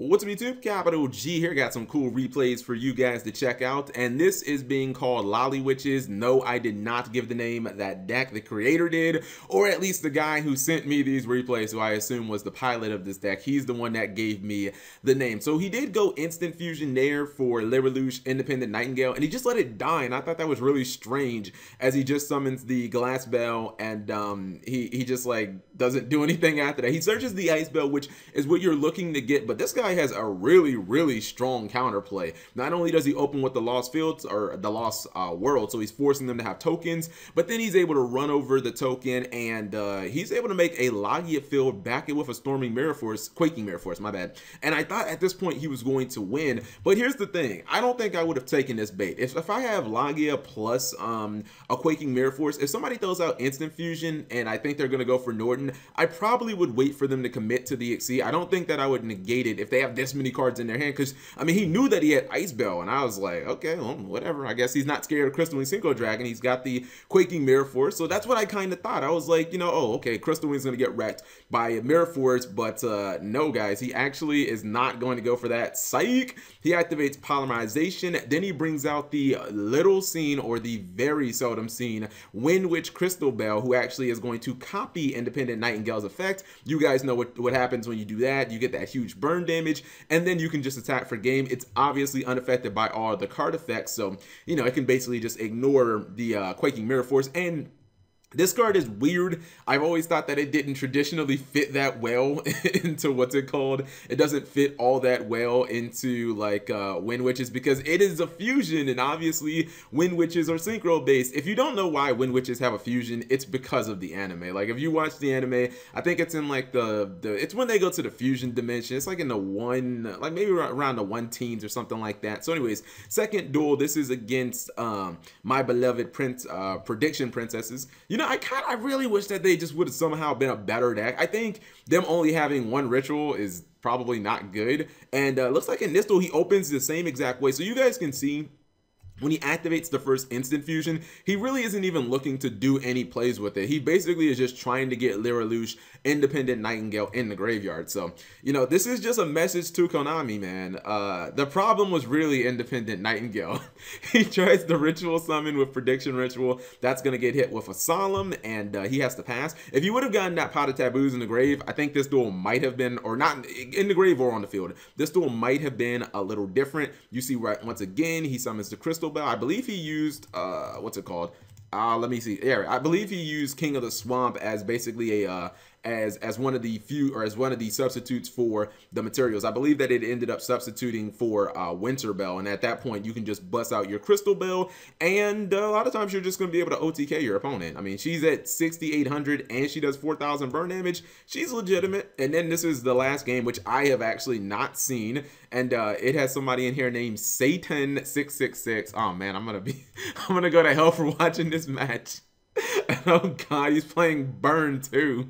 What's up YouTube? Capital G here. Got some cool replays for you guys to check out, and this is being called LoLi Witches. No, I did not give the name that deck. The creator did, or at least the guy who sent me these replays, who I assume was the pilot of this deck. He's the one that gave me the name. So he did go instant fusion there for Lunalight Independent Nightingale, and he just let it die, and I thought that was really strange as he just summons the Glass Bell, and he just like doesn't do anything after that. He searches the Ice Bell, which is what you're looking to get, but this guy has a really strong counterplay. Not only does he open with the Lost Fields or the Lost World, so he's forcing them to have tokens, but then he's able to run over the token, and he's able to make a Logia field back in with a Storming Mirror Force, Quaking Mirror Force, my bad. And I thought at this point he was going to win, but here's the thing, I don't think I would have taken this bait. If I have Logia plus a Quaking Mirror Force, if somebody throws out instant fusion and I think they're going to go for Norton, I probably would wait for them to commit to the XC. I don't think that I would negate it if they have this many cards in their hand, because I mean, he knew that he had Ice Bell, and I was like, okay, well, whatever. I guess he's not scared of Crystal Wing Synchro Dragon. He's got the Quaking Mirror Force, so that's what I kind of thought. I was like, you know, oh, okay, Crystal Wing's gonna get wrecked by Mirror Force, but no, guys, he actually is not going to go for that. Psych! He activates Polymerization, then he brings out the little seen, or the very seldom seen, Wind Witch Crystal Bell, who actually is going to copy Independent Nightingale's effect. You guys know what happens when you do that. You get that huge burn damage, and then you can just attack for game. It's obviously unaffected by all the card effects, so you know it can basically just ignore the Quaking Mirror Force. And this card is weird. I've always thought that it didn't traditionally fit that well into what's it called. It doesn't fit all that well into like Wind Witches, because it is a fusion, and obviously Wind Witches are synchro based. If you don't know why Wind Witches have a fusion, it's because of the anime. Like if you watch the anime, I think it's in like it's when they go to the fusion dimension. It's like in the one, like maybe around the 1 teens or something like that. So anyways, second duel. This is against my beloved prediction princesses. You know, I really wish that they just would have somehow been a better deck. I think them only having one ritual is probably not good. And looks like in this duel, he opens the same exact way. So you guys can see when he activates the first instant fusion, he really isn't even looking to do any plays with it. He basically is just trying to get Lunalight Independent Nightingale in the graveyard. So, you know, this is just a message to Konami, man. The problem was really Independent Nightingale. He tries the ritual summon with Prediction Ritual. That's going to get hit with a Solemn, and he has to pass. If you would have gotten that Pot of Taboos in the grave, I think this duel might have been, or not in the grave or on the field, this duel might have been a little different. You see, right, once again, he summons the Crystal Bell. I believe he used what's it called? Let me see. Yeah, I believe he used King of the Swamp as basically a as one of the substitutes for the materials. I believe that it ended up substituting for Winter Bell, and at that point you can just bust out your Crystal Bell, and a lot of times you're just going to be able to OTK your opponent. I mean, she's at 6,800 and she does 4,000 burn damage. She's legitimate. And then this is the last game, which I have actually not seen, and it has somebody in here named Satan666. Oh man, I'm gonna go to hell for watching this match. Oh god, he's playing Burn too.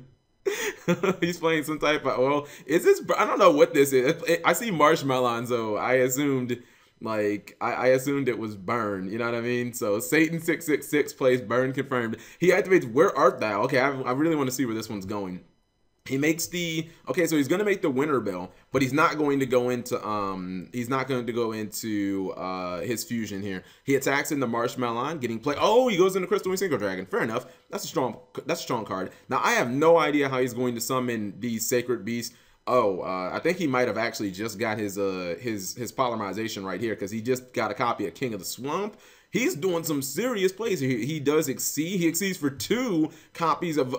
He's playing some type of, well, is this, I don't know what this is. I see Marshmallow, so I assumed, like, I assumed it was Burn, you know what I mean? So Satan666 plays Burn confirmed. He activates Where Art Thou? Okay, I really want to see where this one's going. He makes the, okay, so he's going to make the Winter Bell, but he's not going to go into his fusion here. He attacks in the Marshmallow, getting play. Oh, he goes into Crystal Wing Synchro Dragon. Fair enough. That's a strong card. Now I have no idea how he's going to summon these Sacred Beasts. Oh, I think he might have actually just got his polymerization right here, because he just got a copy of King of the Swamp. He's doing some serious plays here. He does exceed. He exceeds for 2 copies of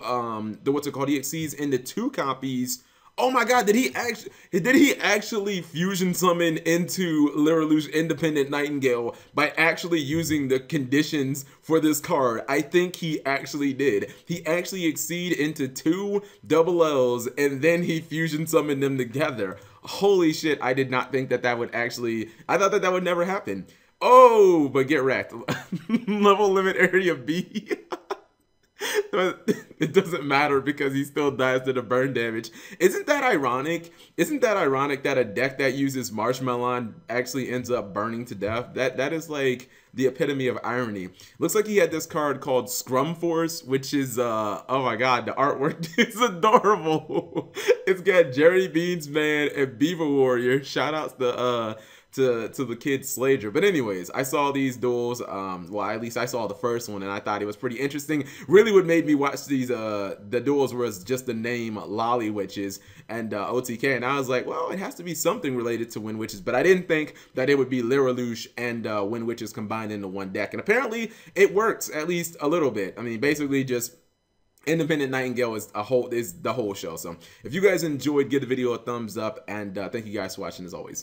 what's it called? He exceeds into 2 copies. Oh my god, did he actually fusion summon into Lunalight Independent Nightingale by actually using the conditions for this card? I think he actually did. He actually exceed into 2 double L's, and then he fusion summoned them together. Holy shit, I did not think that would actually, I thought that would never happen. Oh, but get wrecked. Level limit area B. It doesn't matter because he still dies to the burn damage. Isn't that ironic? Isn't that ironic that a deck that uses Marshmallow actually ends up burning to death? That is like, the epitome of irony. Looks like he had this card called Scrum Force, which is, oh my god, the artwork is adorable. It's got Jerry Beans Man and Beaver Warrior. Shout outs to the kid Slager. But anyways, I saw these duels, well, at least I saw the first one, and I thought it was pretty interesting. Really what made me watch these the duels was just the name LoLi Witches and OTK, and I was like, well, it has to be something related to Wind Witches, but I didn't think that it would be Lyriluche and Wind Witches combined into one deck, and apparently it works at least a little bit. I mean, basically just Independent Nightingale is the whole show. So if you guys enjoyed, give the video a thumbs up, and thank you guys for watching as always.